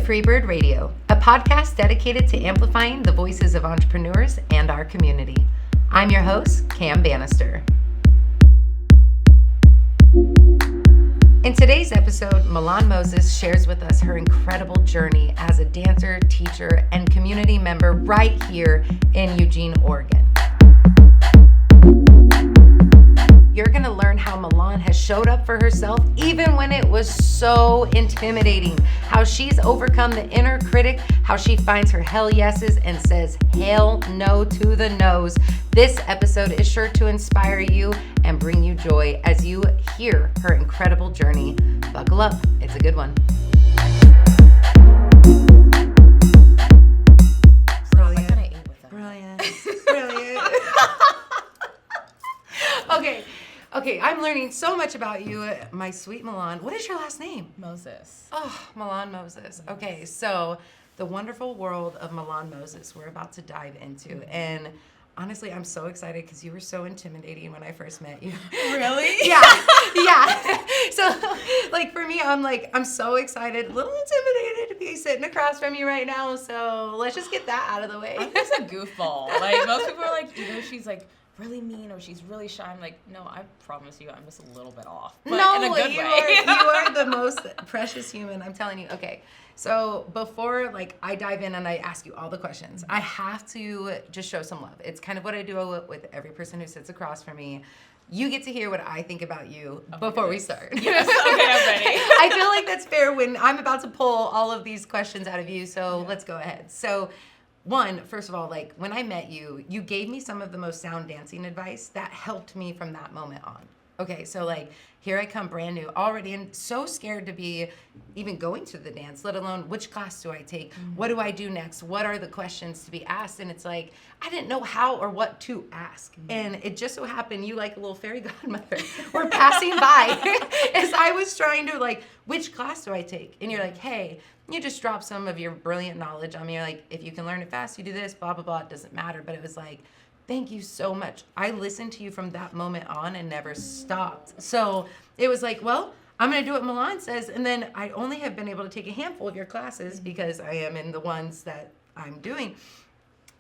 FreeByrd Radio, a podcast dedicated to amplifying the voices of entrepreneurs and our community. I'm your host, Cam Bannister. In today's episode, Milaan Moses shares with us her incredible journey as a dancer, teacher, and community member right here in Eugene, Oregon. You're going to learn how Milaan has showed up for herself even when it was so intimidating, how she's overcome the inner critic, how she finds her hell yeses and says hell no to the no's. This episode is sure to inspire you and bring you joy as you hear her incredible journey. Buckle up, it's a good one. Brilliant. Okay, I'm learning so much about you, my sweet Milaan. What is your last name? Moses. Oh, Milaan Moses. Okay, so the wonderful world of Milaan Moses we're about to dive into. And honestly, I'm so excited because you were so intimidating when I first met you. Really? Yeah. So, like, for me, I'm so excited, a little intimidated to be sitting across from you right now. So let's just get that out of the way. I'm just a goofball. Like, most people are like, either she's like really mean or she's really shy. I'm like, no, I promise you, I'm just a little bit off. But no, in a good you way. are the most precious human. I'm telling you. Okay, so before I dive in and I ask you all the questions, I have to just show some love. It's kind of what I do with every person who sits across from me. You get to hear what I think about you before we start. Yes, okay, I'm ready. I feel like that's fair when I'm about to pull all of these questions out of you. So let's go ahead. So. One, first of all, when I met you, you gave me some of the most sound dancing advice that helped me from that moment on. Okay, so here I come brand new, already and so scared to be even going to the dance, let alone which class do I take? Mm-hmm. What do I do next? What are the questions to be asked? And it's I didn't know how or what to ask. Mm-hmm. And it just so happened you like a little fairy godmother were passing by as I was trying to which class do I take? And you're like, hey, you just drop some of your brilliant knowledge on me. You're like, if you can learn it fast, you do this, blah, blah, blah. It doesn't matter. But it was thank you so much. I listened to you from that moment on and never stopped. So it was well, I'm going to do what Milaan says. And then I only have been able to take a handful of your classes because I am in the ones that I'm doing.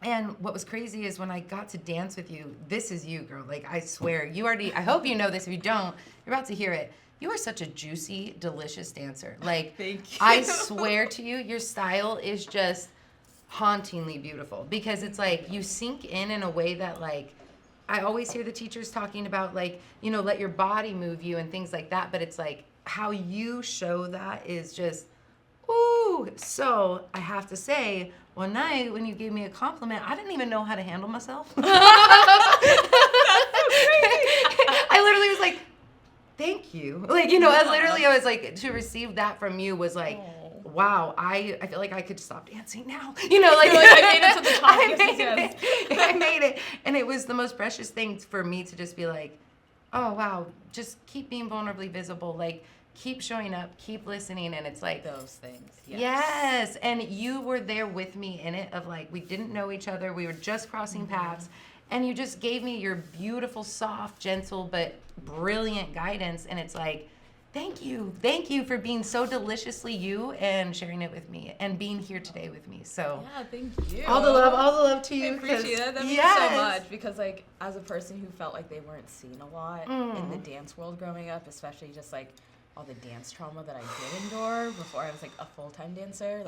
And what was crazy is when I got to dance with you, this is you, girl. I swear, you already, I hope you know this. If you don't, you're about to hear it. You are such a juicy, delicious dancer. Thank you. I swear to you, your style is just hauntingly beautiful because it's you sink in a way that I always hear the teachers talking about let your body move you and things like that. But it's how you show that is just, ooh. So I have to say, one night when you gave me a compliment, I didn't even know how to handle myself. That's so crazy. I literally was thank you. I was to receive that from you was wow, I feel like I could stop dancing now. I made it to the top. I made it. And it was the most precious thing for me to just be oh, wow, just keep being vulnerably visible. Keep showing up, keep listening. And it's those things. Yes. And you were there with me in it of we didn't know each other. We were just crossing paths. And you just gave me your beautiful, soft, gentle, but brilliant guidance. And it's thank you. Thank you for being so deliciously you and sharing it with me and being here today with me. So yeah, thank you. All the love to you. I appreciate it. That means so much because as a person who felt they weren't seen a lot in the dance world growing up, especially just all the dance trauma that I did endure before I was a full-time dancer,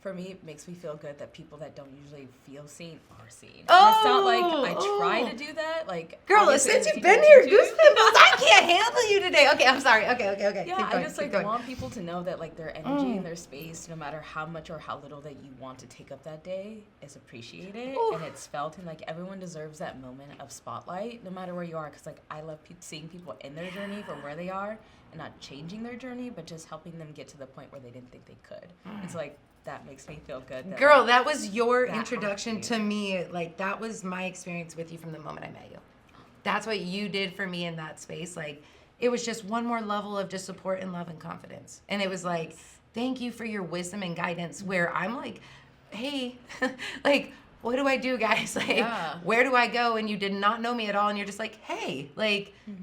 for me, it makes me feel good that people that don't usually feel seen are seen. And it's not I try to do that. Girl, since you've been here, goosebumps, I can't handle you today. Okay, I'm sorry. Okay. Yeah, I just want people to know that their energy and their space, no matter how much or how little that you want to take up that day, is appreciated. Ooh. And it's felt, and everyone deserves that moment of spotlight, no matter where you are. Because I love seeing people in their journey from where they are, and not changing their journey, but just helping them get to the point where they didn't think they could. It's that makes me feel good. That, girl, that was your introduction to me. That was my experience with you from the moment I met you. That's what you did for me in that space. It was just one more level of just support and love and confidence. And it was thank you for your wisdom and guidance where I'm hey, what do I do, guys? Where do I go? And you did not know me at all. And you're just hey,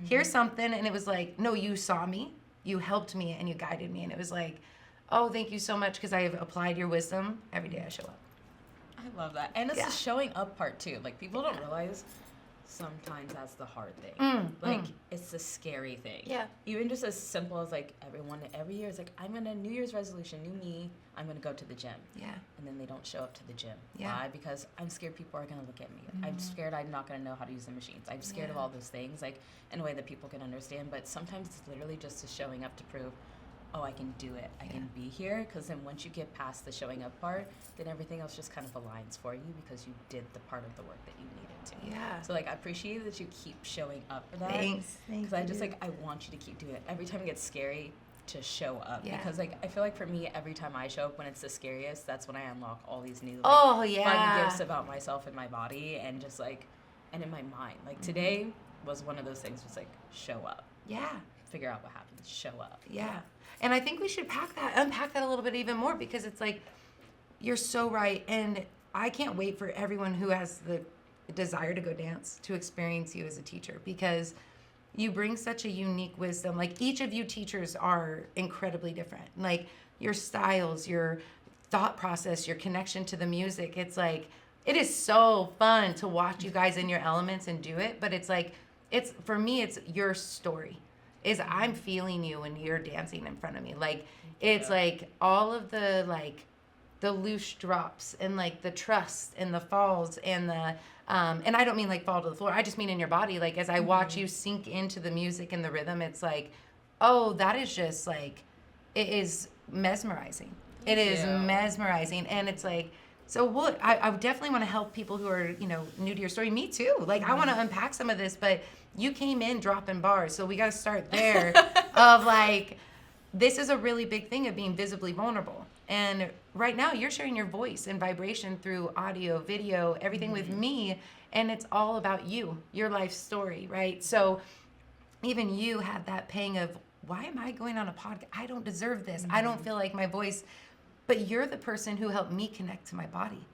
here's something. And it was no, you saw me, you helped me, and you guided me. And it was Oh, thank you so much, because I have applied your wisdom every day I show up. I love that. And it's the showing up part too. Like, people don't realize sometimes that's the hard thing. It's the scary thing. Yeah. Even just as simple as like every year is like, I'm gonna New Year's resolution, new me, I'm gonna go to the gym. Yeah. And then they don't show up to the gym. Yeah. Why? Because I'm scared people are gonna look at me. I'm scared I'm not gonna know how to use the machines. I'm scared of all those things, like in a way that people can understand. But sometimes it's literally just showing up to prove, oh, I can do it. I can be here. Because then once you get past the showing up part, then everything else just kind of aligns for you because you did the part of the work that you needed to. Yeah. So, like, I appreciate that you keep showing up for that. Thanks. Because I just, like, I want you to keep doing it. Every time it gets scary, to show up. Yeah. Because, like, I feel like for me, every time I show up when it's the scariest, that's when I unlock all these new, fun gifts about myself and my body and just, like, and in my mind. Like, today was one of those things, just, like, show up. Yeah. Figure out what happens. Show up. Yeah. And I think we should unpack that a little bit even more, because it's like, you're so right. And I can't wait for everyone who has the desire to go dance to experience you as a teacher, because you bring such a unique wisdom. Like, each of you teachers are incredibly different. Like, your styles, your thought process, your connection to the music. It's like, it is so fun to watch you guys in your elements and do it. But it's like, for me, it's your story. Is I'm feeling you when you're dancing in front of me. Like, it's like all of the, like, the loose drops and, like, the trust and the falls and the, and I don't mean, like, fall to the floor. I just mean in your body. Like, as I watch you sink into the music and the rhythm, it's like, oh, that is just, like, it is mesmerizing. It is mesmerizing. And it's like, so what, I definitely want to help people who are, new to your story. Me too. Like, I want to unpack some of this, but you came in dropping bars. So we got to start there of, like, this is a really big thing of being visibly vulnerable. And right now you're sharing your voice and vibration through audio, video, everything with me. And it's all about you, your life story, right? So even you had that pang of, why am I going on a podcast? I don't deserve this. I don't feel like my voice. But you're the person who helped me connect to my body,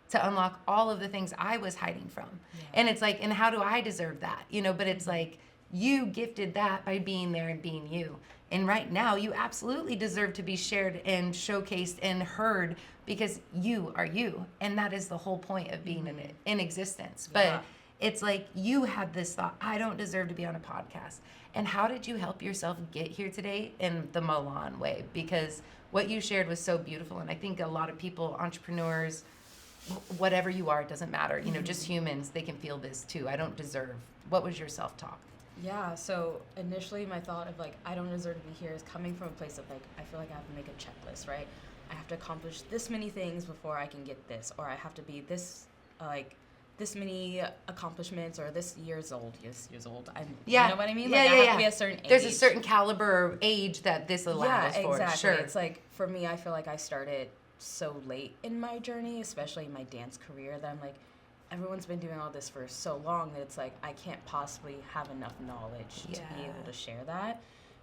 to unlock all of the things I was hiding from. Yeah. And it's like, and how do I deserve that? But it's like, you gifted that by being there and being you. And right now, you absolutely deserve to be shared and showcased and heard, because you are you. And that is the whole point of being in existence. But it's like, you had this thought, I don't deserve to be on a podcast. And how did you help yourself get here today in the Milaan way? Because what you shared was so beautiful. And I think a lot of people, entrepreneurs, whatever you are, it doesn't matter. Just humans, they can feel this too. I don't deserve. What was your self-talk? Yeah, so initially my thought of, like, I don't deserve to be here is coming from a place of, like, I feel like I have to make a checklist, right? I have to accomplish this many things before I can get this, or I have to be this, this many accomplishments, or this years old. You know what I mean? Like, I have to be a certain age. There's a certain caliber or age that this allows for. Exactly. Sure. It's like, for me, I feel like I started so late in my journey, especially in my dance career, that I'm like, everyone's been doing all this for so long that it's like, I can't possibly have enough knowledge to be able to share that.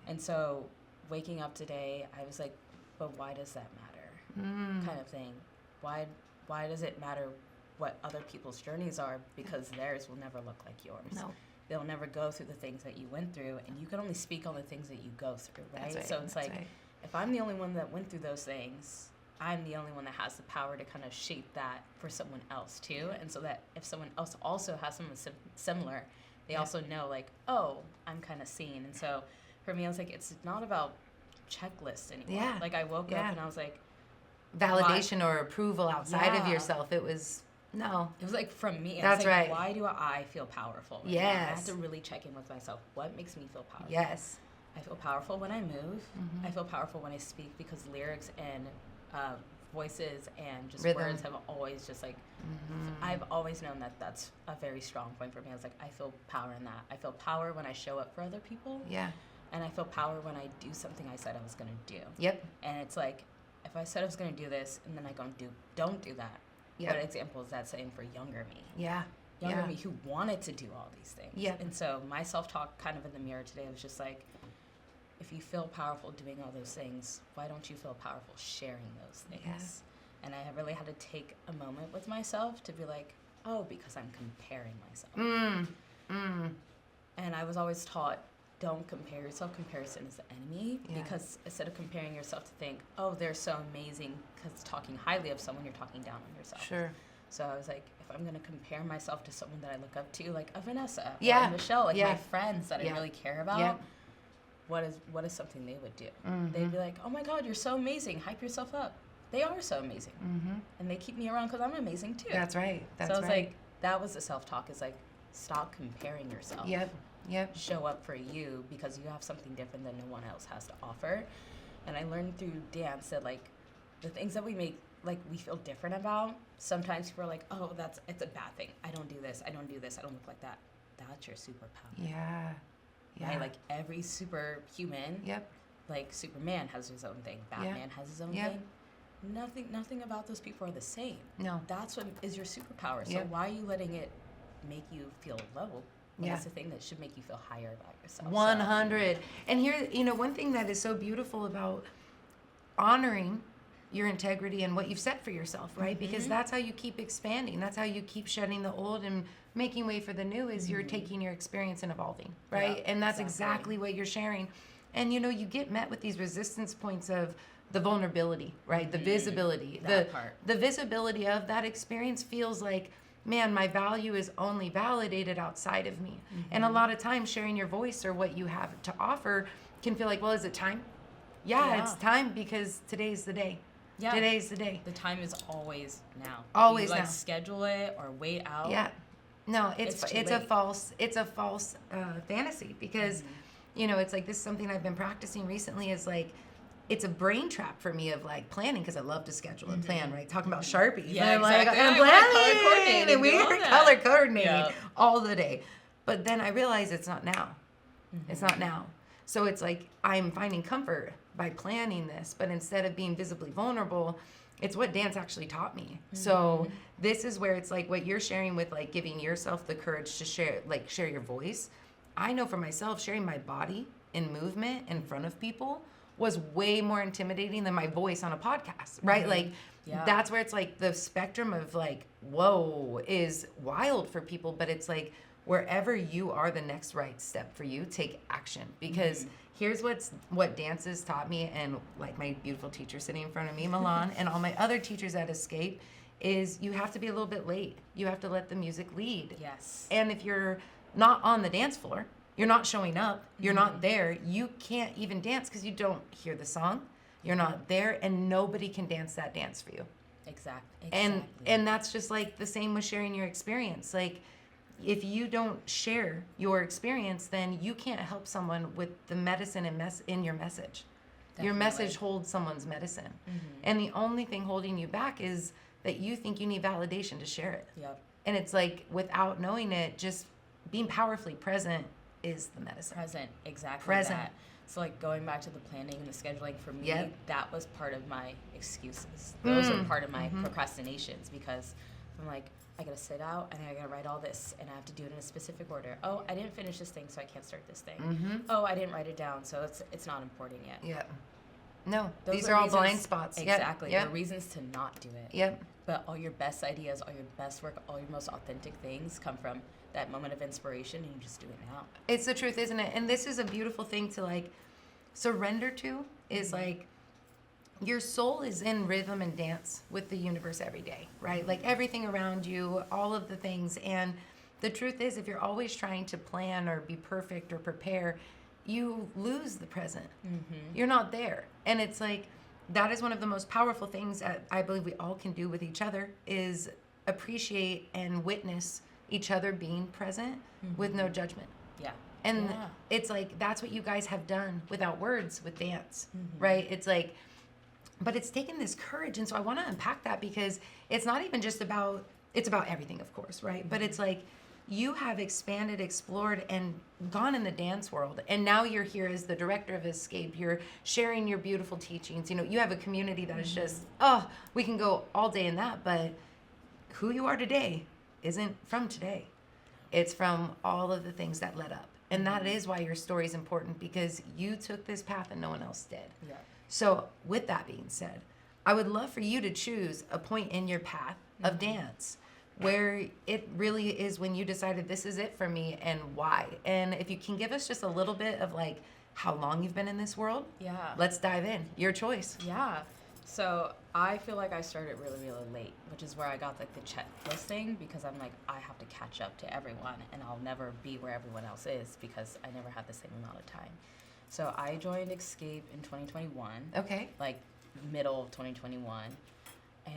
And so waking up today, I was like, but why does that matter? Kind of thing. Why does it matter what other people's journeys are? Because theirs will never look like yours. No. They'll never go through the things that you went through, and you can only speak on the things that you go through, right? So it's like, if I'm the only one that went through those things, I'm the only one that has the power to kind of shape that for someone else too. And so that if someone else also has something similar, they also know, like, oh, I'm kind of seen. And so for me, I was like, it's not about checklists anymore. Yeah. Like, I woke up and I was like, validation or approval outside of yourself. It was, no. It was like from me. That's like, right. Why do I feel powerful? Right now? I have to really check in with myself. What makes me feel powerful? Yes. I feel powerful when I move. I feel powerful when I speak, because lyrics and voices and just rhythm. Words have always just, like, I've always known that that's a very strong point for me. I was like, I feel power in that. I feel power when I show up for other people. Yeah. And I feel power when I do something I said I was going to do. Yep. And it's like, if I said I was going to do this and then I don't do that, what example is that saying for younger me? Yeah. Younger me who wanted to do all these things. Yeah. And so my self-talk kind of in the mirror today was just like, if you feel powerful doing all those things, why don't you feel powerful sharing those things? Yeah. And I really had to take a moment with myself to be like, oh, because I'm comparing myself. And I was always taught don't compare yourself. Comparison is the enemy. Yeah. Because instead of comparing yourself to think, oh, they're so amazing, because talking highly of someone, you're talking down on yourself. Sure. So I was like, if I'm going to compare myself to someone that I look up to, like a Vanessa Yeah. or a Michelle, like Yeah. my friends that I Yeah. really care about, Yeah. what is something they would do? Mhm. They'd be like, oh my God, you're so amazing. Hype yourself up. They are so amazing. Mm-hmm. And they keep me around because I'm amazing too. That's right. That's so I was right. like, that was the self-talk, is like, stop comparing yourself. Yep. Show up for you, because you have something different that no one else has to offer. And I learned through dance that, like, the things that we make, like, we feel different about, sometimes people are like, oh, it's a bad thing. I don't do this. I don't do this. I don't look like that. That's your superpower. Yeah. Yeah. Right? Like, every superhuman, Yep. like Superman has his own thing. Batman has his own Yeah. thing. Nothing about those people are the same. No. That's what is your superpower. So Yep. why are you letting it make you feel low? When Yeah. it's the thing that should make you feel higher about yourself. 100. And here, one thing that is so beautiful about honoring your integrity and what you've set for yourself, right? Because that's how you keep expanding. That's how you keep shedding the old and making way for the new, is you're taking your experience and evolving, right? Yeah, and that's exactly what you're sharing. And, you get met with these resistance points of the vulnerability, right? The visibility. That part. The visibility of that experience feels like, man, my value is only validated outside of me. And a lot of times sharing your voice or what you have to offer can feel like, well, is it time? Yeah, it's time, because today's the day. Yeah. Today's the day. The time is always now. Always you, now. Schedule it or wait out. Yeah. No, It's too it's a late. false fantasy, because it's like, this is something I've been practicing recently, is like, it's a brain trap for me of like planning, because I love to schedule and plan, right? Talking about Sharpies. Yeah, and exactly. I'm I wanna color planning, coordinate and we and do are all that. color coordinating Yeah. all the day. But then I realize it's not now. It's not now. So it's like, I'm finding comfort by planning this, but instead of being visibly vulnerable, it's what dance actually taught me. So this is where it's like what you're sharing with, like, giving yourself the courage to share your voice. I know for myself, sharing my body in movement in front of people was way more intimidating than my voice on a podcast, right? Like, that's where it's like the spectrum of like, whoa, is wild for people, but it's like, wherever you are the next right step for you, take action. Because here's what dance has taught me, and like my beautiful teacher sitting in front of me, Milaan, and all my other teachers at Xcape, is you have to be a little bit late. You have to let the music lead. Yes. And if you're not on the dance floor, you're not showing up, you're not there, you can't even dance, because you don't hear the song, you're not there, and nobody can dance that dance for you. Exactly. And that's just like the same with sharing your experience. Like, if you don't share your experience, then you can't help someone with the medicine in your message. Your message holds someone's medicine. And the only thing holding you back is that you think you need validation to share it. Yep. And it's like, without knowing it, just being powerfully present is the medicine. Exactly that. So like, going back to the planning and the scheduling, for me, that was part of my excuses. Those are part of my procrastinations, because I'm like, I gotta sit out and I gotta write all this, and I have to do it in a specific order. Oh, I didn't finish this thing, so I can't start this thing. Oh, I didn't write it down, so it's not important yet. Yep. No, Those these are all reasons- blind spots. Exactly. Yep. There are reasons to not do it. Yep. But all your best ideas, all your best work, all your most authentic things come from that moment of inspiration, and you just do it now. It's the truth, isn't it? And this is a beautiful thing to like surrender to, is like, your soul is in rhythm and dance with the universe every day, right? Like, everything around you, all of the things. And the truth is, if you're always trying to plan or be perfect or prepare, you lose the present. You're not there. And it's like, that is one of the most powerful things that I believe we all can do with each other, is appreciate and witness each other being present with no judgment. Yeah. And it's like, that's what you guys have done without words with dance, right? It's like, but it's taken this courage. And so I want to unpack that, because it's not even just about, it's about everything, of course, right? But it's like, you have expanded, explored, and gone in the dance world. And now you're here as the director of Xcape. You're sharing your beautiful teachings. You have a community that is just, we can go all day in that. But who you are today isn't from today. It's from all of the things that led up. And that is why your story is important, because you took this path and no one else did. Yeah. So with that being said, I would love for you to choose a point in your path of dance where it really is when you decided this is it for me and why. And if you can give us just a little bit of like how long you've been in this world, let's dive in. Your choice. Yeah. So I feel like I started really, really late, which is where I got like the checklist thing, because I'm like, I have to catch up to everyone and I'll never be where everyone else is because I never had the same amount of time. So I joined Xcape in 2021. Okay. Like middle of 2021.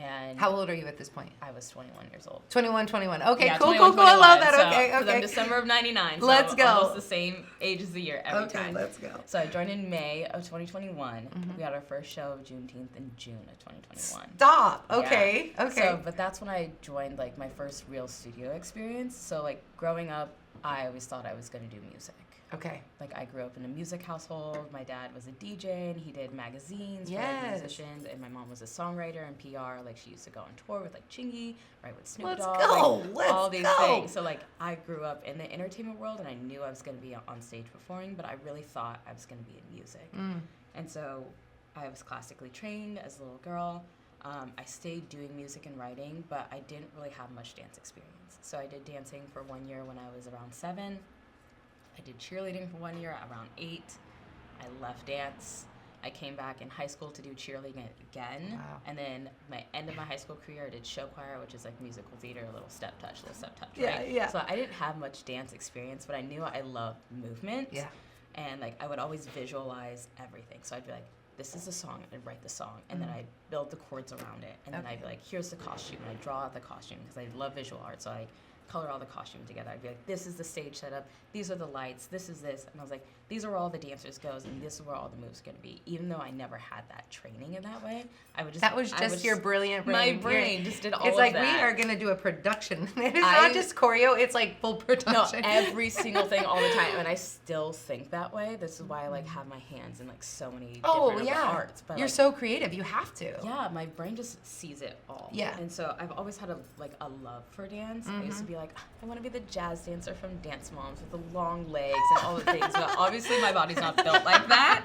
And how old are you at this point? I was 21 years old. 21. Okay, yeah, cool. 21. I love that. So, okay. I'm December of 99. So let's I'm go. almost the same age as the year every time. Let's go. So I joined in May of 2021. We had our first show of Juneteenth in June of 2021. Stop. Okay. Yeah. Okay. So, but that's when I joined like my first real studio experience. So like growing up, I always thought I was going to do music. Okay. Like I grew up in a music household. My dad was a DJ and he did magazines for Yes. like, musicians, and my mom was a songwriter and PR. Like she used to go on tour with like Chingy, write with Snoop Let's Dogg, go. like, Let's all these go. things. So like I grew up in the entertainment world and I knew I was going to be on stage performing, but I really thought I was going to be in music. And so I was classically trained as a little girl. I stayed doing music and writing, but I didn't really have much dance experience. So I did dancing for 1 year when I was around 7. I did cheerleading for 1 year around 8. I left dance. I came back in high school to do cheerleading again. Wow. And then my end of my high school career, I did show choir, which is like musical theater, a little step touch, Yeah, right? yeah. So I didn't have much dance experience, but I knew I loved movement. Yeah. And like I would always visualize everything. So I'd be like, this is the song, and I'd write the song, and then I'd build the chords around it. And then I'd be like, here's the costume, and I'd draw out the costume because I love visual art. So I color all the costume together. I'd be like, this is the stage setup, these are the lights, this is this. And I was like, these are where all the dancers goes, and this is where all the moves are going to be. Even though I never had that training in that way, that was just your brilliant brain. My brain just did all of that. It's like, we are going to do a production. It's not just choreo, it's like full production. No, every single thing all the time. And I still think that way. This is why I like have my hands in like so many different arts. But you're like, so creative, you have to. Yeah, my brain just sees it all. Yeah. And so I've always had a love for dance. I used to be like, I want to be the jazz dancer from Dance Moms with the long legs and all the things. But obviously my body's not built like that.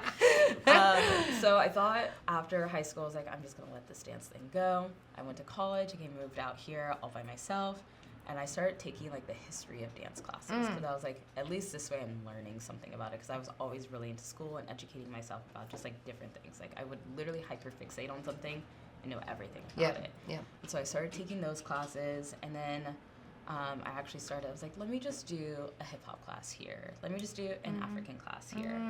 So I thought after high school, I was like, I'm just going to let this dance thing go. I went to college. I moved out here all by myself. And I started taking like the history of dance classes because I was like, at least this way I'm learning something about it, because I was always really into school and educating myself about just like different things. Like I would literally hyperfixate on something and know everything about it. Yeah. And so I started taking those classes, and then I actually started, I was like, let me just do a hip hop class here. Let me just do an African class here.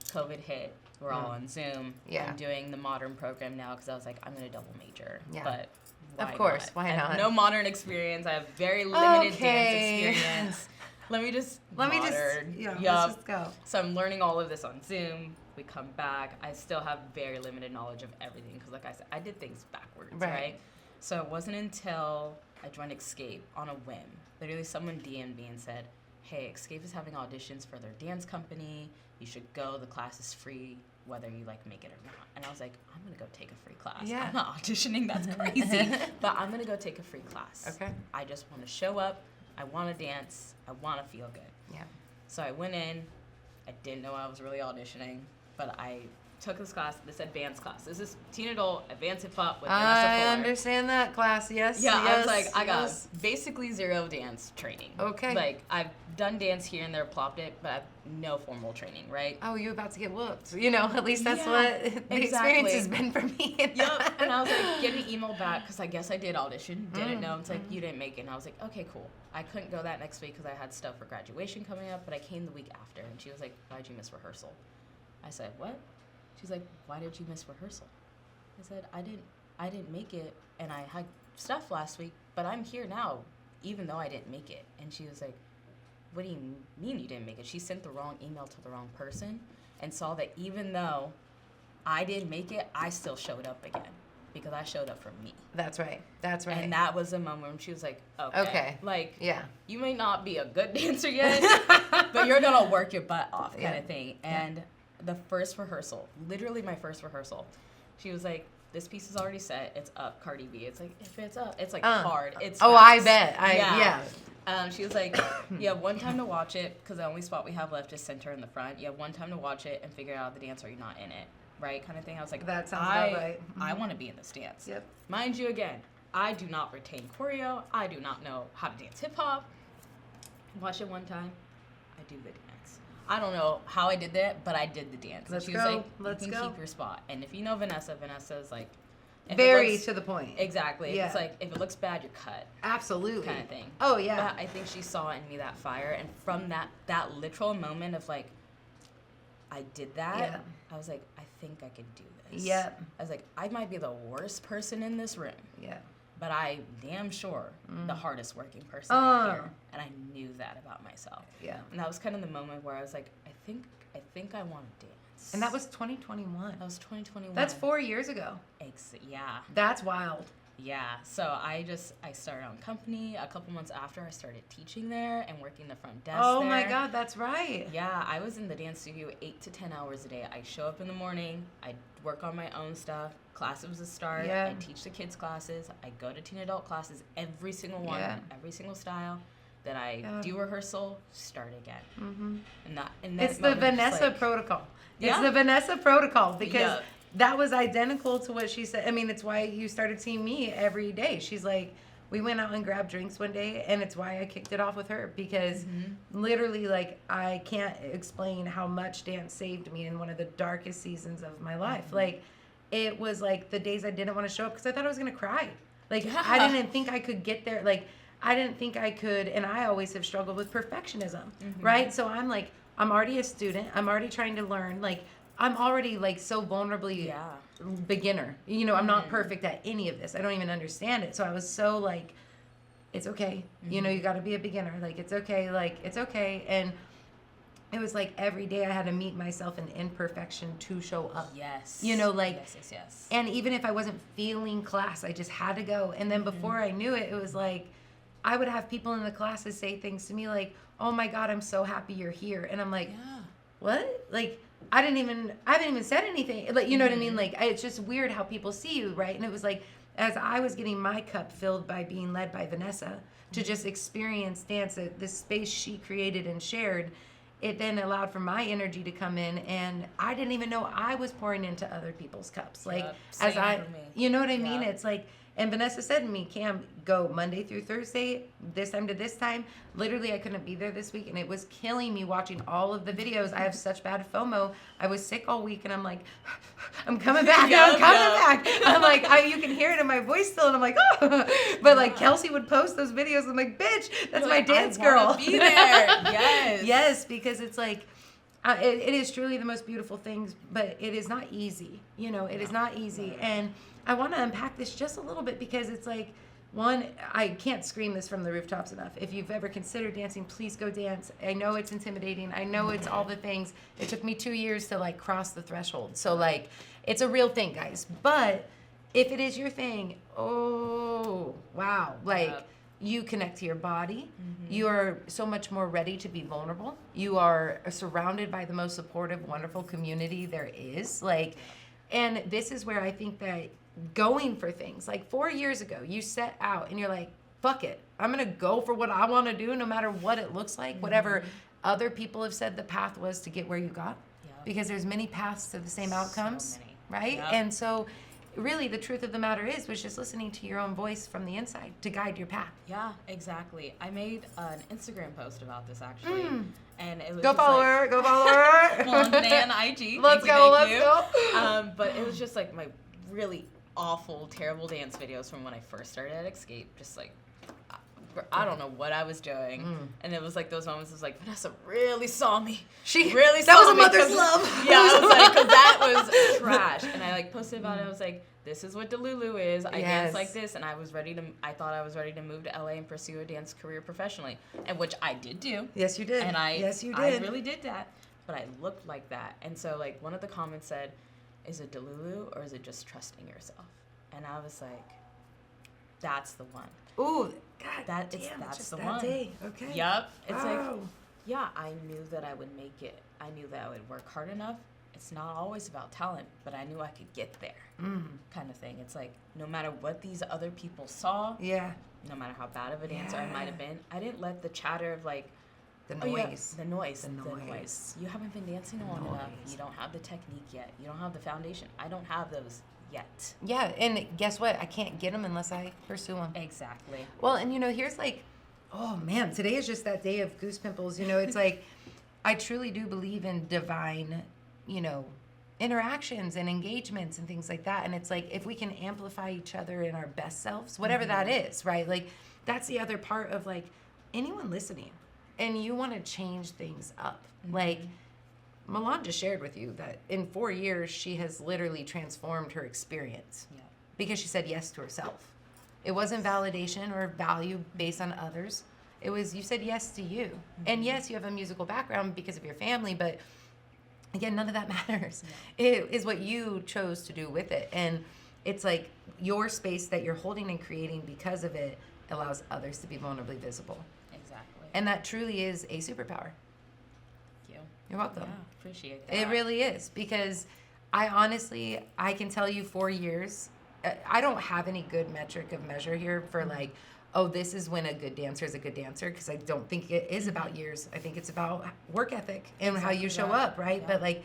COVID hit. We're all on Zoom. Yeah. I'm doing the modern program now because I was like, I'm going to double major. Yeah. But of course, why I have not? no modern experience. I have very limited Okay. dance experience. Let's just go. So I'm learning all of this on Zoom. We come back. I still have very limited knowledge of everything because, like I said, I did things backwards, right? So it wasn't until I joined Xcape on a whim. Literally, someone DM'd me and said, hey, Xcape is having auditions for their dance company. You should go. The class is free, whether you like make it or not. And I was like, I'm gonna go take a free class. Yeah. I'm not auditioning, that's crazy. But I'm gonna go take a free class. Okay. I just want to show up. I want to dance. I want to feel good. Yeah. So I went in. I didn't know I was really auditioning, but I took this class, this advanced class. This is teen adult advanced hip hop with I understand that class. Yes. Yeah, yes, I was like, I got yes. basically zero dance training. Okay. Like, I've done dance here and there, plopped it, but I've no formal training, right? Oh, you're about to get whooped. You know, at least that's what the exactly. experience has been for me. Yep. And I was like, get an email back, because I guess I did audition. Didn't know. It's like, you didn't make it. And I was like, okay, cool. I couldn't go that next week because I had stuff for graduation coming up, but I came the week after. And she was like, why'd you miss rehearsal? I said, what? She's like, why did you miss rehearsal? I said, I didn't make it, and I had stuff last week, but I'm here now, even though I didn't make it. And she was like, what do you mean you didn't make it? She sent the wrong email to the wrong person and saw that even though I didn't make it, I still showed up again because I showed up for me. That's right. That's right. And that was a moment when she was like, okay. Like, yeah. You may not be a good dancer yet, but you're going to work your butt off kind of thing. And the first rehearsal, literally my first rehearsal, she was like, this piece is already set. It's up, Cardi B. It's like, if it's up, it's like hard. It's fast. I bet. Yeah. She was like, you have one time to watch it, because the only spot we have left is center in the front. You have one time to watch it and figure out the dance, or you're not in it, right? Kind of thing. I was like, that sounds about right. I want to be in this dance. Yep. Mind you, again, I do not retain choreo. I do not know how to dance hip hop. Watch it one time. I do the dance. I don't know how I did that, but I did the dance. Let's and she was go. like, Let's you can go. keep your spot. And if you know Vanessa's like, if it Very looks- to the point. Exactly. Yeah. It's like, if it looks bad, you're cut. Absolutely. Kind of thing. Oh, yeah. But I think she saw in me that fire. And from that literal moment of like, I did that, Yeah. I was like, I think I could do this. Yeah. I was like, I might be the worst person in this room. Yeah. But I damn sure the hardest working person here. And I knew that about myself. Yeah. And that was kind of the moment where I was like, I think I want to dance. And that was 2021. That was 2021. That's 4 years ago. Yeah. That's wild. Yeah. So I started on company. A couple months after, I started teaching there and working the front desk Oh there. my God, that's right. Yeah, I was in the dance studio 8 to 10 hours a day. I show up in the morning. I work on my own stuff. Classes was a start. Yeah. I teach the kids classes. I go to teen adult classes, every single one, Yeah. every single style. Then I do rehearsal, start again. Mm-hmm. And that It's the moment, just Vanessa like, protocol. It's Yeah. the Vanessa protocol because Yeah. that was identical to what she said. I mean, it's why you started seeing me every day. She's like, we went out and grabbed drinks one day, and it's why I kicked it off with her because literally, like, I can't explain how much dance saved me in one of the darkest seasons of my life. Like, it was like the days I didn't want to show up because I thought I was going to cry. Like, Yeah. I didn't think I could get there. Like, I didn't think I could, and I always have struggled with perfectionism, right? So I'm like, I'm already a student. I'm already trying to learn. Like, I'm already, like, so vulnerably beginner. You know, I'm not perfect at any of this. I don't even understand it. So I was so, like, it's okay. You know, you got to be a beginner. Like, it's okay. Like, it's okay. And it was like every day I had to meet myself in imperfection to show up. Yes. You know, like, yes. and even if I wasn't feeling class, I just had to go. And then before I knew it, it was like, I would have people in the classes say things to me like, oh my God, I'm so happy you're here. And I'm like, what? Like, I haven't even said anything. Like, you know what I mean? Like, it's just weird how people see you, right? And it was like, as I was getting my cup filled by being led by Vanessa to just experience dance at this space she created and shared, it then allowed for my energy to come in, and I didn't even know I was pouring into other people's cups. Like, Same for me. you know what I mean? Yep. It's like, and Vanessa said to me, Cam, go Monday through Thursday, this time to this time. Literally, I couldn't be there this week, and it was killing me watching all of the videos. I have such bad FOMO. I was sick all week, and I'm like, I'm coming back. I'm coming back. I'm like, you can hear it in my voice still, and I'm like, oh. But like Kelsey would post those videos. I'm like, bitch, that's my dance girl. Be there. Yes. Yes, because it's like, it is truly the most beautiful things, but it is not easy. You know, it is not easy. And I want to unpack this just a little bit because it's like, one, I can't scream this from the rooftops enough. If you've ever considered dancing, please go dance. I know it's intimidating. I know it's all the things. It took me 2 years to like cross the threshold. So like, it's a real thing, guys. But if it is your thing, oh, wow. Like, you connect to your body. You are so much more ready to be vulnerable. You are surrounded by the most supportive, wonderful community there is. Like, and this is where I think that going for things, like 4 years ago, you set out and you're like, fuck it. I'm going to go for what I want to do no matter what it looks like, whatever other people have said the path was to get where you got. Because there's many paths to the same outcomes, right? And so really the truth of the matter was just listening to your own voice from the inside to guide your path. Yeah, exactly. I made an Instagram post about this actually. And it was Go follow her. Milaan Deané on IG. Let's go. But it was just like my really awful, terrible dance videos from when I first started at Xcape. Just like, I don't know what I was doing. And it was like those moments, it was like, Vanessa really saw me. She really that saw was a me. mother's love. Yeah, I was like, because that was trash. And I like posted about it. I was like, this is what Delulu is. I dance like this. And I thought I was ready to move to LA and pursue a dance career professionally. And which I did do. Yes, you did. And I really did that. But I looked like that. And so like one of the comments said, is it Delulu or is it just trusting yourself? And I was like, that's the one. Ooh, God, That's the one. Day. Okay. Yep. It's like, Wow. yeah, I knew that I would make it. I knew that I would work hard enough. It's not always about talent, but I knew I could get there. Kind of thing. It's like, no matter what these other people saw, no matter how bad of a dancer I might have been, I didn't let the chatter of like, the noise. The noise. You haven't been dancing long enough. You don't have the technique yet. You don't have the foundation. I don't have those yet. Yeah, and guess what? I can't get them unless I pursue them. Exactly. Well, and here's like, oh man, today is just that day of goose pimples. It's like, I truly do believe in divine, interactions and engagements and things like that. And it's like, if we can amplify each other in our best selves, whatever that is, right? Like, that's the other part of like anyone listening and you want to change things up. Like, Milaan just shared with you that in 4 years, she has literally transformed her experience because she said yes to herself. It wasn't validation or value based on others. It was, you said yes to you. And yes, you have a musical background because of your family, but again, none of that matters. It is what you chose to do with it. And it's like your space that you're holding and creating because of it allows others to be vulnerably visible. Exactly. And that truly is a superpower. You're welcome. Yeah, appreciate that. It really is, because I can tell you 4 years, I don't have any good metric of measure here for like, oh, this is when a good dancer is a good dancer, because I don't think it is about years. I think it's about work ethic and how you show up, right? Yeah. But like,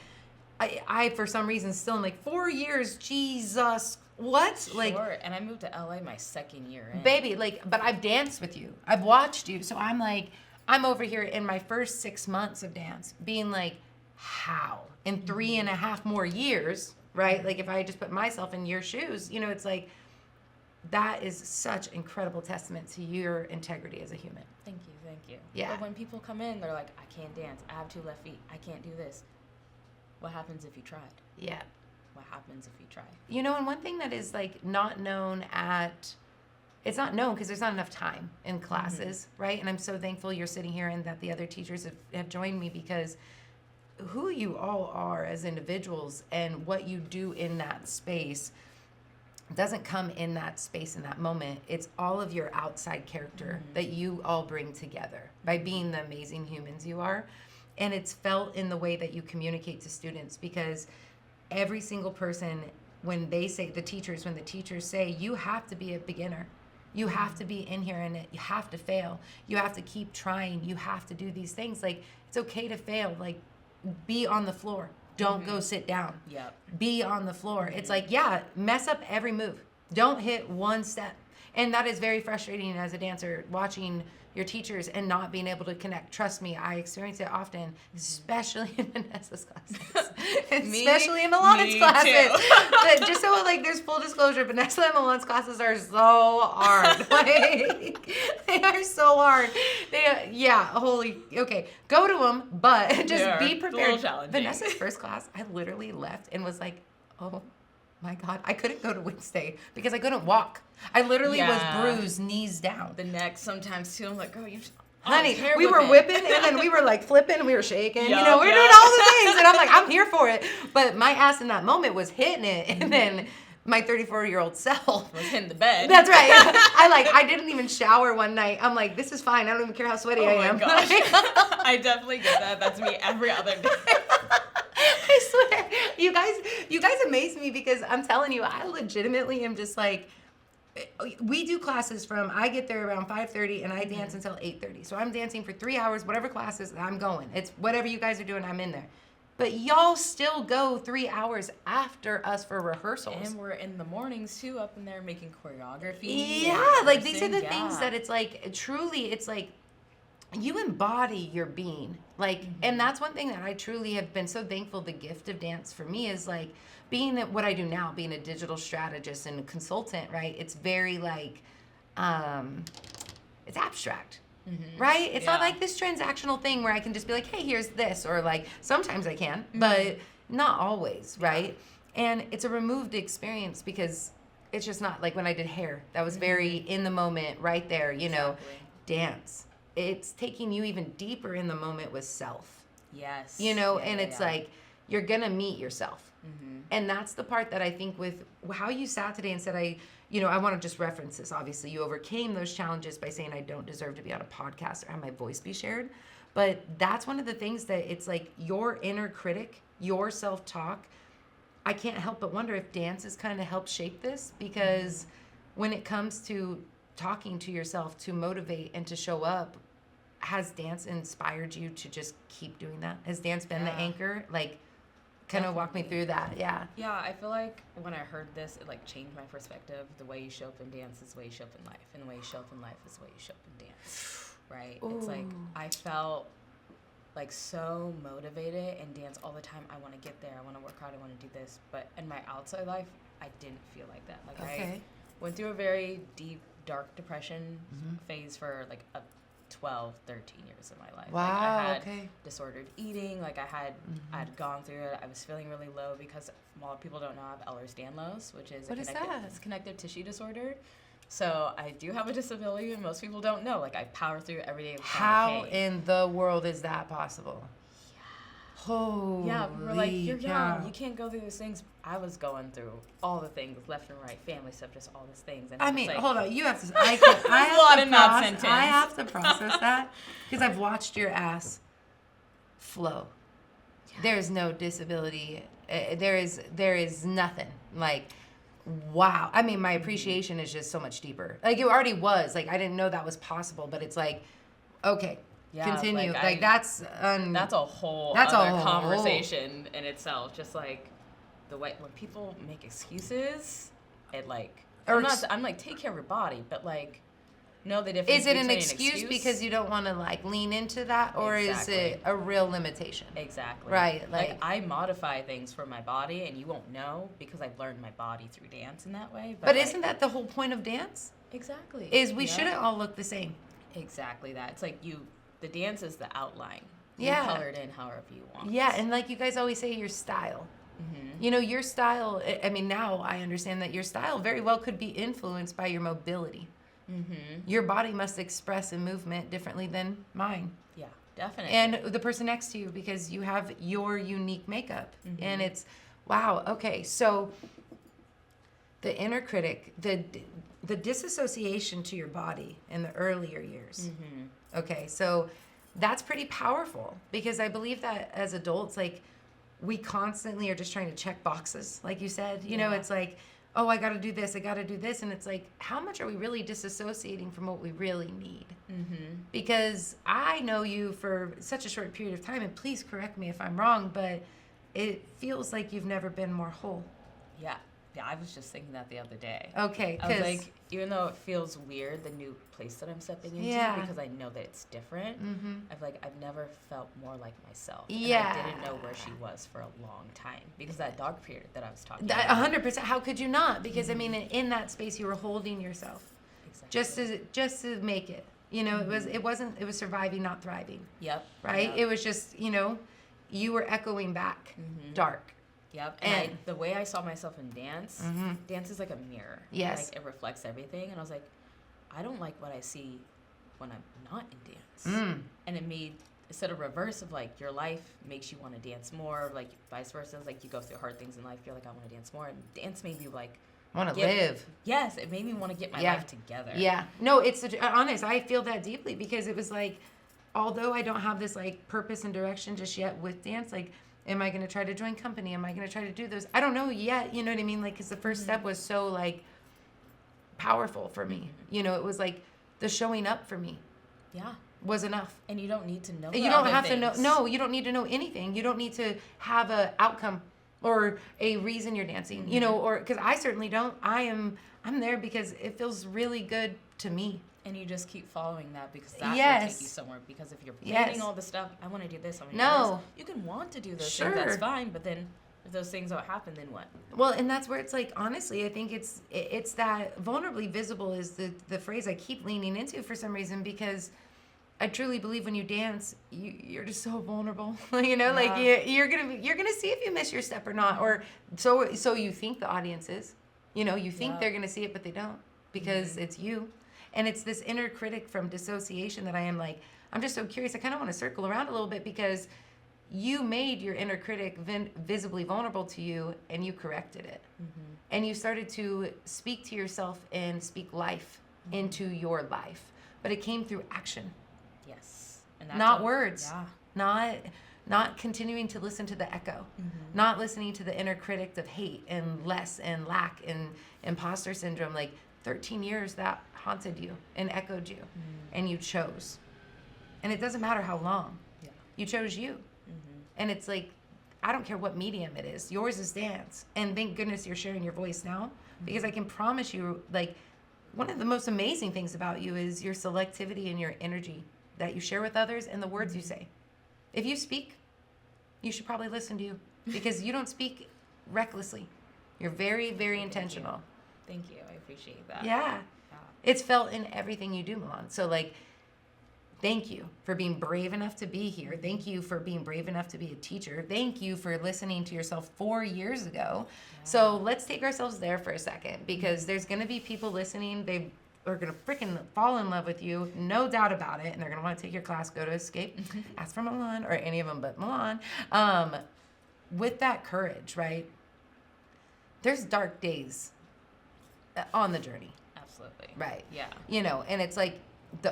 I for some reason still am like, 4 years, Jesus, what? Sure. Like, and I moved to LA my second year in. Baby, like, but I've danced with you. I've watched you. So I'm like, I'm over here in my first 6 months of dance being like, how? In 3.5 more years, right? Like, if I just put myself in your shoes, it's like, that is such incredible testament to your integrity as a human. Thank you. Yeah. But when people come in, they're like, I can't dance. I have 2 left feet. I can't do this. What happens if you tried? Yeah. What happens if you try? And one thing that is like not known it's not known because there's not enough time in classes, right? And I'm so thankful you're sitting here and that the other teachers have joined me, because who you all are as individuals and what you do in that space doesn't come in that space in that moment. It's all of your outside character that you all bring together by being the amazing humans you are. And it's felt in the way that you communicate to students, because every single person, when the teachers say, you have to be a beginner. You have to be in here and you have to fail. You have to keep trying. You have to do these things. Like, it's okay to fail. Like, be on the floor. Don't go sit down. Yep. Be on the floor. It's like, mess up every move. Don't hit one step. And that is very frustrating as a dancer, watching your teachers and not being able to connect. Trust me, I experience it often, especially in Vanessa's classes. Especially in Milaan's classes. But just so like there's full disclosure, Vanessa and Milaan's classes are so hard. Like, they are so hard. Okay, go to them, but just be prepared. Vanessa's first class, I literally left and was like, oh my God, I couldn't go to Wednesday because I couldn't walk. I literally was bruised, knees down. The neck sometimes too. I'm like, girl, you. Honey, we were whipping and then we were like flipping and we were shaking. Yep, we were doing all the things, and I'm like, I'm here for it. But my ass in that moment was hitting it, and then my 34-year-old self was hitting the bed. That's right. I didn't even shower one night. I'm like, this is fine. I don't even care how sweaty I am. Gosh. I definitely get that. That's me every other day. I swear, you guys amaze me, because I'm telling you, I legitimately am just like, we do classes from, I get there around 5:30 and I dance until 8:30. So I'm dancing for 3 hours, whatever classes, I'm going. It's whatever you guys are doing, I'm in there. But y'all still go 3 hours after us for rehearsals. And we're in the mornings too, up in there making choreography. Yeah, like these are the things that it's like, truly, it's like, you embody your being. Like, and that's one thing that I truly have been so thankful. The gift of dance for me is like being what I do now, being a digital strategist and a consultant, right? It's very like, it's abstract, right? It's not like this transactional thing where I can just be like, hey, here's this, or like, sometimes I can, but not always, right? And it's a removed experience, because it's just not like when I did hair, that was very in the moment, right there, dance. It's taking you even deeper in the moment with self. Yes. And it's like, you're going to meet yourself. And that's the part that I think with how you sat today and said, I want to just reference this. Obviously, you overcame those challenges by saying, I don't deserve to be on a podcast or have my voice be shared. But that's one of the things that it's like your inner critic, your self-talk. I can't help but wonder if dance has kind of helped shape this, because when it comes to talking to yourself to motivate and to show up, has dance inspired you to just keep doing that? Has dance been the anchor? Like, kind of walk me through that. Yeah. Yeah, I feel like when I heard this, it like changed my perspective. The way you show up in dance is the way you show up in life, and the way you show up in life is the way you show up in dance. Right? Ooh. It's like I felt like so motivated in dance all the time. I want to get there. I want to work hard. I want to do this. But in my outside life, I didn't feel like that. Like I went through a very deep, dark depression phase for like a 12, 13 years of my life. Wow, like I had okay. disordered eating. Like I had gone through it. I was feeling really low because a lot of people don't know I have Ehlers-Danlos, which is it's connective tissue disorder. So I do have a disability, and most people don't know. Like I power through every day. How in the world is that possible? Holy yeah, we're like, you're young, you can't go through those things. I was going through all the things, left and right, family stuff, just all these things. And I mean, like, hold on, you have to. I have to process that because I've watched your ass flow. Yeah. There's no disability. There is nothing. Like, wow. I mean, my appreciation is just so much deeper. Like it already was. Like I didn't know that was possible, but it's like, okay. Yeah, continue. Like that's a whole other conversation in itself. Just like the way when people make excuses, it like I'm like take care of your body, but like know the difference. Is it an excuse because you don't want to like lean into that, or is it a real limitation? Exactly. Right. Like I modify things for my body, and you won't know because I've learned my body through dance in that way. But isn't that the whole point of dance? Exactly. Is we shouldn't all look the same. Exactly that. It's like the dance is the outline. You color it in however you want. Yeah, and like you guys always say, your style. Mm-hmm. You know, your style, I mean, now I understand that your style very well could be influenced by your mobility. Mm-hmm. Your body must express a movement differently than mine. Yeah, definitely. And the person next to you, because you have your unique makeup. Mm-hmm. And it's, wow, okay, so the inner critic, the disassociation to your body in the earlier years. Mm-hmm. Okay, so that's pretty powerful because I believe that as adults, like, we constantly are just trying to check boxes, like you said. You know, it's like, oh, I got to do this, and it's like, how much are we really disassociating from what we really need? Mm-hmm. Because I know you for such a short period of time, and please correct me if I'm wrong, but it feels like you've never been more whole. Yeah, I was just thinking that the other day. Okay, I was like, even though it feels weird, the new place that I'm stepping into, because I know that it's different, I've never felt more like myself. Yeah. And I didn't know where she was for a long time because that dark period that I was talking about. 100%. How could you not? Because, I mean, in that space, you were holding yourself. Exactly. Just to make it. You know, it was surviving, not thriving. Yep. Right? Yep. It was just, you know, you were echoing back dark. Yep. And the way I saw myself in dance, dance is like a mirror. Yes. Like it reflects everything. And I was like, I don't like what I see when I'm not in dance. And it made, instead of reverse of like your life makes you want to dance more, like vice versa, like you go through hard things in life, you're like, I want to dance more. And dance made me like, want to live. Yes. It made me want to get my life together. Yeah. No, it's honest. I feel that deeply because it was like, although I don't have this like purpose and direction just yet with dance, like, am I going to try to join company? Am I going to try to do those? I don't know yet. You know what I mean? Like, because the first step was so, like, powerful for me. You know, it was like the showing up for me. Yeah. Was enough. And you don't need to know. You don't have to know. No, you don't need to know anything. You don't need to have a outcome or a reason you're dancing. You know, or because I certainly don't. I'm there because it feels really good to me. And you just keep following that because that will take you somewhere. Because if you're planning all the stuff, I want to do this, I want to do this. You can want to do those things, that's fine. But then if those things don't happen, then what? Well, and that's where it's like, honestly, I think it's that vulnerably visible is the phrase I keep leaning into for some reason because I truly believe when you dance, you're just so vulnerable. You know, like you're gonna see if you miss your step or not, or so you think the audience is. You know, you think they're gonna see it, but they don't because it's you. And it's this inner critic from dissociation that I am like, I'm just so curious. I kind of want to circle around a little bit because you made your inner critic visibly vulnerable to you and you corrected it. And you started to speak to yourself and speak life into your life. But it came through action. Yes. And not words. Yeah. Not continuing to listen to the echo. Not listening to the inner critic of hate and less and lack and imposter syndrome. Like 13 years that haunted you and echoed you and you chose. And it doesn't matter how long. Yeah. You chose you. And it's like, I don't care what medium it is. Yours is dance. And thank goodness you're sharing your voice now, because I can promise you, like, one of the most amazing things about you is your selectivity and your energy that you share with others and the words you say. If you speak, you should probably listen to you, because you don't speak recklessly. You're very, very intentional. Thank you. I appreciate that. Yeah. It's felt in everything you do, Milaan. So, like, thank you for being brave enough to be here. Thank you for being brave enough to be a teacher. Thank you for listening to yourself 4 years ago. Yeah. So let's take ourselves there for a second, because there's going to be people listening. They are going to freaking fall in love with you, no doubt about it. And they're going to want to take your class, go to Xcape, ask for Milaan, or any of them but Milaan. With that courage, right? There's dark days on the journey. Absolutely. Right. Yeah. You know, and it's like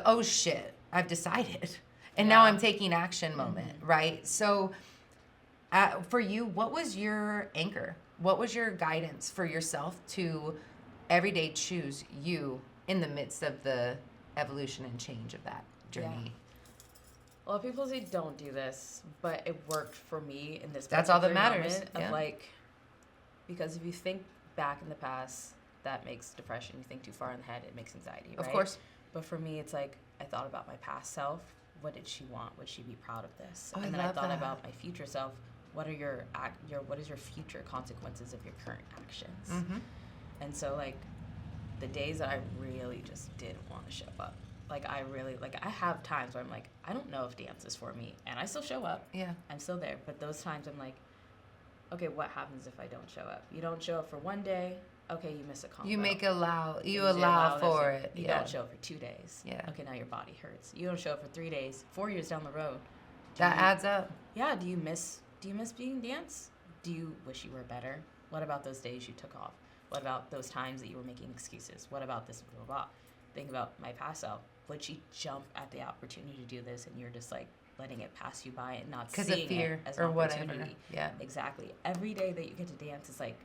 oh shit, I've decided. And now I'm taking action moment, right? So for you, what was your anchor? What was your guidance for yourself to every day choose you in the midst of the evolution and change of that journey? Yeah. A lot of people say don't do this, but it worked for me in this. That's all that matters. Moment of like, because if you think back in the past, that makes depression. You think too far in the head, it makes anxiety, right? Of course. But for me, it's like I thought about my past self. What did she want? Would she be proud of this? Oh, and then I I love thought that. about my future self. What are what is your future consequences of your current actions? Mm-hmm. And so like the days that I really just didn't want to show up, like I have times where I'm like, I don't know if dance is for me, and I still show up. Yeah. I'm still there, but those times I'm like, okay, what happens if I don't show up? You don't show up for one day. Okay, you miss a combo. You allow for it. You don't show up for 2 days. Yeah. Okay, now your body hurts. You don't show up for 3 days. 4 years down the road. That adds up. Yeah. Do you miss being dance? Do you wish you were better? What about those days you took off? What about those times that you were making excuses? What about this? Blah, blah, blah. Think about my past self. Would she jump at the opportunity to do this, and you're just like letting it pass you by and not seeing of fear it as or an whatever. opportunity? Yeah. Exactly. Every day that you get to dance is like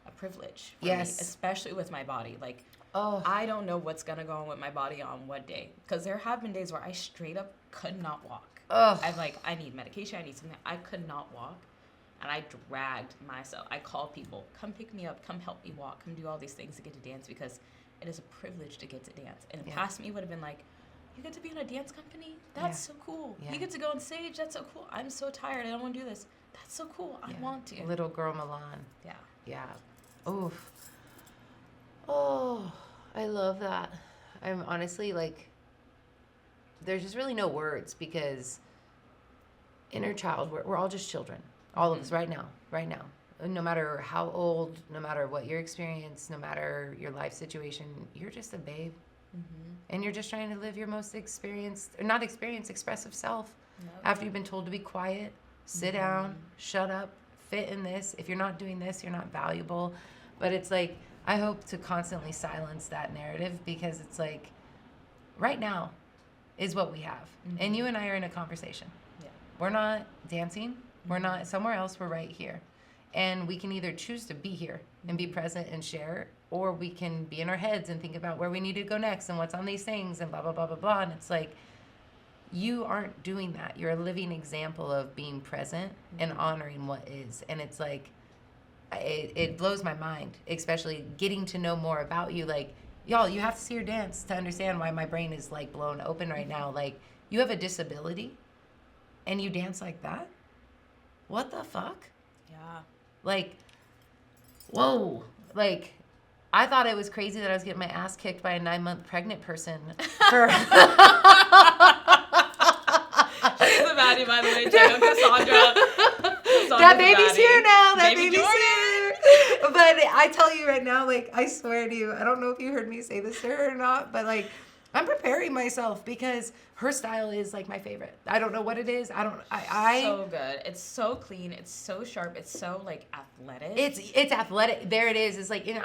a privilege for Yes. me, especially with my body. Like, I don't know what's gonna go on with my body on what day, because there have been days where I straight up could not walk. I'm like, I need medication, I need something. I could not walk, and I dragged myself. I called people, come pick me up, come help me walk, come do all these things to get to dance, because it is a privilege to get to dance. And past me would have been like, you get to be in a dance company? That's so cool. Yeah. You get to go on stage? That's so cool. I'm so tired, I don't want to do this. That's so cool. I want to. Little girl Milaan. Yeah. Yeah. Oof. Oh, I love that. I'm honestly like, there's just really no words, because inner child, we're all just children. All of us right now. No matter how old, no matter what your experience, no matter your life situation, you're just a babe. Mm-hmm. And you're just trying to live your most expressive self. After you've been told to be quiet, sit down, shut up, fit in this. If you're not doing this, you're not valuable. But it's like, I hope to constantly silence that narrative, because it's like, right now is what we have. And you and I are in a conversation. Yeah. We're not dancing. We're not somewhere else. We're right here. And we can either choose to be here and be present and share, or we can be in our heads and think about where we need to go next and what's on these things and blah, blah, blah, blah, blah. And it's like, you aren't doing that. You're a living example of being present and honoring what is. And it's like, it blows my mind, especially getting to know more about you. Like, y'all, you have to see your dance to understand why my brain is like blown open right now. Like, you have a disability and you dance like that? What the fuck? Yeah. Like, whoa. Like, I thought it was crazy that I was getting my ass kicked by a 9-month pregnant person for... She's a baddie, by the way, too. Cassandra. That baby's here now. That Baby baby's Jordan. here. But I tell you right now, like, I swear to you, I don't know if you heard me say this to her or not, but like, I'm preparing myself, because her style is like my favorite. I don't know what it is. So good. It's so clean. It's so sharp. It's so like athletic. It's athletic. There it is. It's like, you know,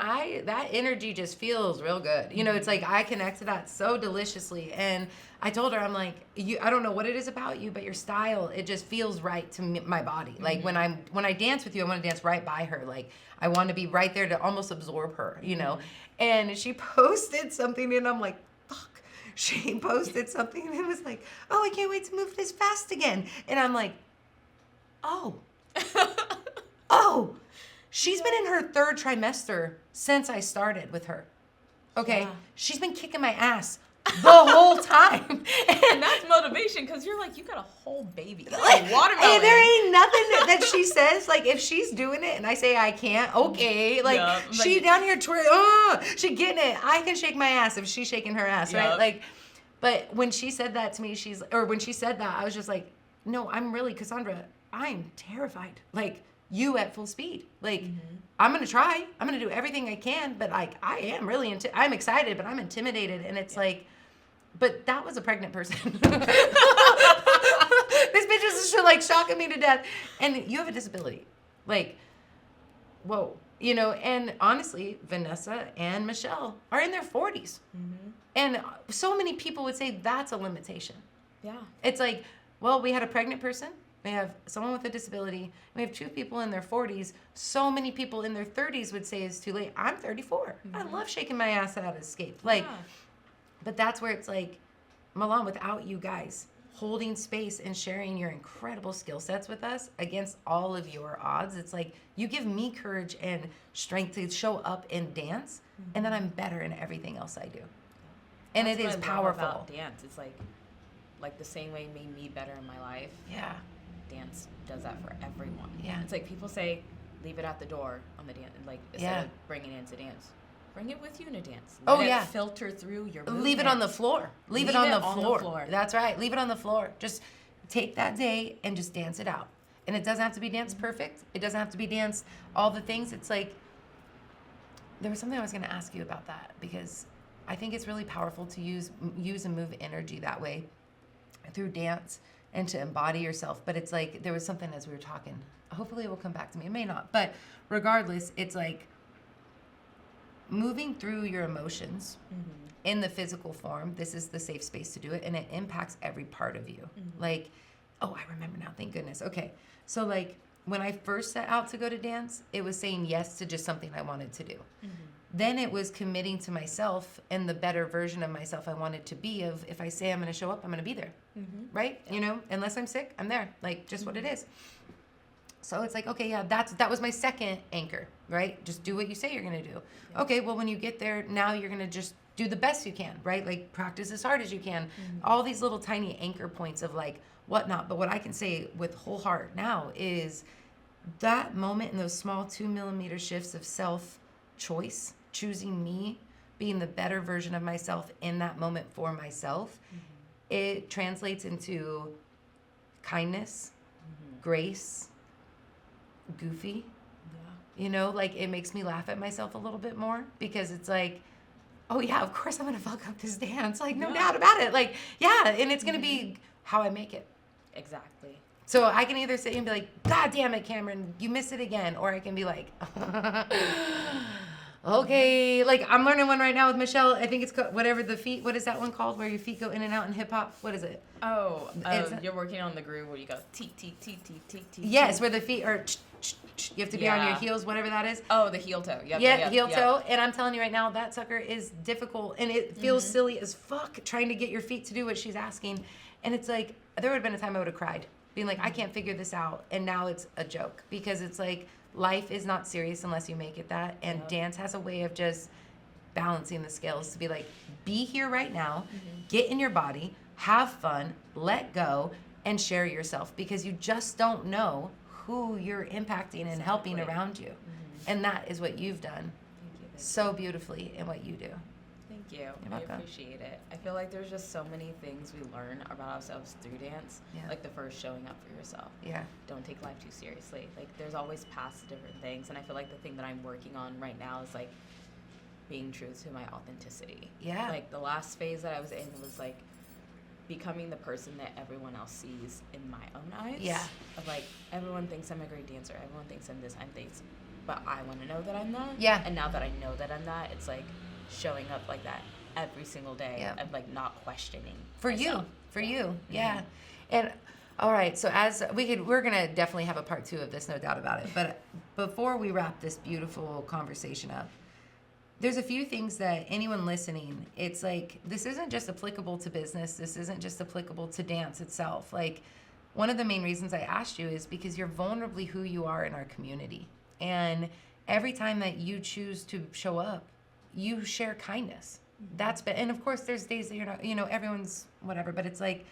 that energy just feels real good. You know, it's like I connect to that so deliciously. And I told her, I'm like, I don't know what it is about you, but your style, it just feels right to my body. Like when I dance with you, I want to dance right by her. Like I want to be right there to almost absorb her, you know. And she posted something, and I'm like, she posted something and was like, oh, I can't wait to move this fast again. And I'm like, oh, Oh, she's been in her 3rd trimester since I started with her. Okay, Yeah. she's been kicking my ass the whole time. And that's motivation, because you're like, you got a whole baby. You're Like, a watermelon. and there ain't nothing that she says. Like, if she's doing it and I say I can't, okay. Like, Yeah, she like- down here, she getting it. I can shake my ass if she's shaking her ass, right? Yep. Like, but when she said that to me, when she said that, I was just like, no, I'm really, Cassandra, I'm terrified. Like, you at full speed. Like, I'm going to try. I'm going to do everything I can, but like, I am really, I'm excited, but I'm intimidated. And it's like, but that was a pregnant person. This bitch is just like shocking me to death. And you have a disability. Like, whoa. You know, and honestly, Vanessa and Michelle are in their 40s. And so many people would say that's a limitation. Yeah. It's like, well, we had a pregnant person. We have someone with a disability. We have 2 people in their 40s. So many people in their 30s would say it's too late. I'm 34. I love shaking my ass out of Xcape. Like, Yeah. but that's where it's like, Milaan, without you guys holding space and sharing your incredible skill sets with us against all of your odds, it's like you give me courage and strength to show up and dance, and then I'm better in everything else I do. And That's it what is I love powerful. about dance. It's like the same way it made me better in my life. Yeah. Dance does that for everyone. Yeah. It's like people say, leave it at the door on the dance, like instead of bringing it into dance. Bring it with you in a dance. Oh, Let yeah. it filter through your movement. Leave it on the floor. Leave it on the floor. That's right. Leave it on the floor. Just take that day and just dance it out. And it doesn't have to be dance perfect. It doesn't have to be dance all the things. It's like, there was something I was going to ask you about that, because I think it's really powerful to use and move energy that way through dance and to embody yourself. But it's like, there was something as we were talking. Hopefully it will come back to me. It may not. But regardless, it's like, moving through your emotions in the physical form, this is the safe space to do it, and it impacts every part of you. Like, oh, I remember now, thank goodness. Okay, so like when I first set out to go to dance, it was saying yes to just something I wanted to do. Then it was committing to myself and the better version of myself I wanted to be, of if I say I'm going to show up, I'm going to be there, right? You know, unless I'm sick, I'm there, like just what it is. So it's like, okay, yeah, that was my second anchor, right? Just do what you say you're going to do. Yeah. Okay, well, when you get there, now you're going to just do the best you can, right? Like practice as hard as you can. All these little tiny anchor points of like whatnot. But what I can say with whole heart now is that moment in those small 2 millimeter shifts of self-choice, choosing me, being the better version of myself in that moment for myself, it translates into kindness, grace, goofy. You know, like it makes me laugh at myself a little bit more, because it's like, oh yeah, of course I'm gonna fuck up this dance, like no doubt about it. Like, yeah, and it's gonna be how I make it. Exactly. So I can either sit and be like, God damn it, Cameron, you missed it again, or I can be like, okay, like I'm learning one right now with Michelle. I think it's called, whatever the feet. What is that one called? Where your feet go in and out in hip hop? What is it? Oh, It's- you're working on the groove where you go t t t t t t. Yes, where the feet are. You have to be on your Yeah. heels, whatever that is. Oh, the heel toe. Yep, Yeah, yep, heel yep. toe. And I'm telling you right now, that sucker is difficult, and it feels silly as fuck trying to get your feet to do what she's asking. And it's like, there would have been a time I would have cried, being like, I can't figure this out. And now it's a joke, because it's like, life is not serious unless you make it that. And dance has a way of just balancing the scales to be like, be here right now, get in your body, have fun, let go, and share yourself, because you just don't know who you're impacting and helping around you. And that is what you've done so beautifully in what you do. Thank you. I welcome. appreciate it. I feel like there's just so many things we learn about ourselves through dance. Yeah. Like the first showing up for yourself. Yeah. Don't take life too seriously. Like there's always paths to different things, and I feel like the thing that I'm working on right now is like being true to my authenticity. Yeah. Like the last phase that I was in was like becoming the person that everyone else sees in my own eyes. Yeah. Of like, everyone thinks I'm a great dancer. Everyone thinks I'm this, I'm things. But I want to know that I'm that. Yeah. And now that I know that I'm that, it's like showing up like that every single day. Yeah. I'm like not questioning For myself. you, yeah. And all right, so as we're gonna definitely have a part 2 of this, no doubt about it. But before we wrap this beautiful conversation up, there's a few things that anyone listening, it's like, this isn't just applicable to business. This isn't just applicable to dance itself. Like, one of the main reasons I asked you is because you're vulnerably who you are in our community. And every time that you choose to show up, you share kindness. And of course there's days that you're not, everyone's whatever, but it's like,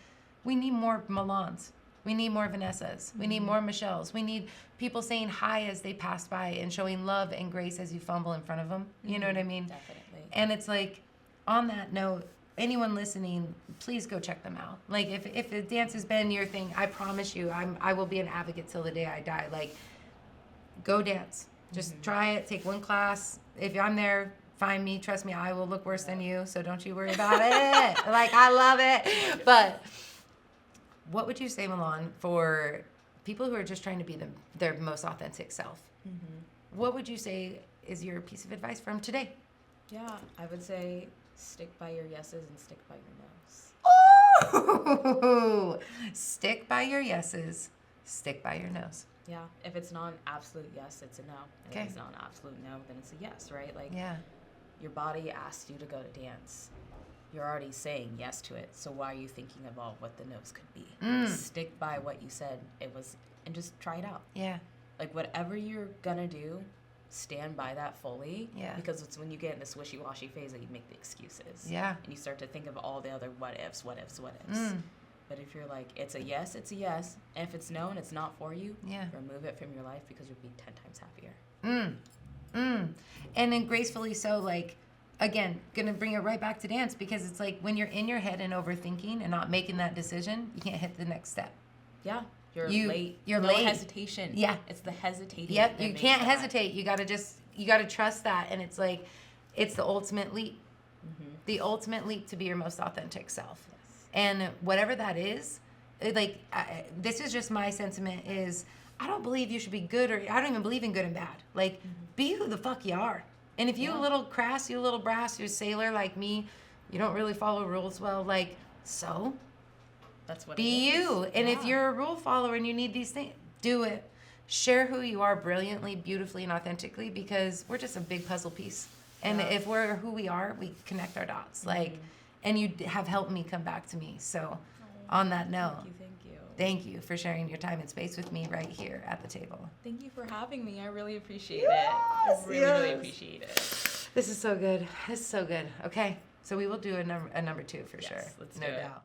we need more Milaans. We need more Vanessas. We need more Michelles. We need people saying hi as they pass by and showing love and grace as you fumble in front of them. You know what I mean? Definitely. And it's like, on that note, anyone listening, please go check them out. Like, if the dance has been your thing, I promise you, I will be an advocate till the day I die. Like, go dance. Just try it. Take one class. If I'm there, find me. Trust me, I will look worse than you, so don't you worry about it. Like, I love it. But what would you say, Milaan, for people who are just trying to be their most authentic self? What would you say is your piece of advice from today? Yeah, I would say stick by your yeses and stick by your nos. Oh, stick by your yeses, stick by your nos. Yeah, if it's not an absolute yes, it's a no. And if it's not an absolute no, then it's a yes, right? Like, your body asked you to go to dance. You're already saying yes to it, so why are you thinking about what the no's could be? Stick by what you said it was, and just try it out. Yeah. Like, whatever you're gonna do, stand by that fully. Yeah. Because it's when you get in this wishy-washy phase that you make the excuses. Yeah. And you start to think of all the other what ifs. But if you're like, it's a yes, it's a yes. And if it's no and it's not for you, remove it from your life, because you'll be 10 times happier. And then gracefully so, like, again, gonna bring it right back to dance, because it's like when you're in your head and overthinking and not making that decision, you can't hit the next step. Yeah. You're late. You're no late. hesitation. Yeah. It's the hesitating. Yep. You can't hesitate. You gotta trust that. And it's like, it's the ultimate leap. The ultimate leap to be your most authentic self. Yes. And whatever that is, this is just my sentiment is, I don't believe you should be good, or I don't even believe in good and bad. Like, be who the fuck you are. And if you a little crass, you a little brass, you're a sailor like me, you don't really follow rules well, like, so that's what be you. And if you're a rule follower and you need these things, do it. Share who you are brilliantly, beautifully, and authentically, because we're just a big puzzle piece. And if we're who we are, we connect our dots. Like, and you have helped me come back to me. So on that note, thank you for sharing your time and space with me right here at the table. Thank you for having me. I really appreciate it. I really appreciate it. This is so good. This is so good. Okay, so we will do a number 2 for sure. Let's no do it. doubt.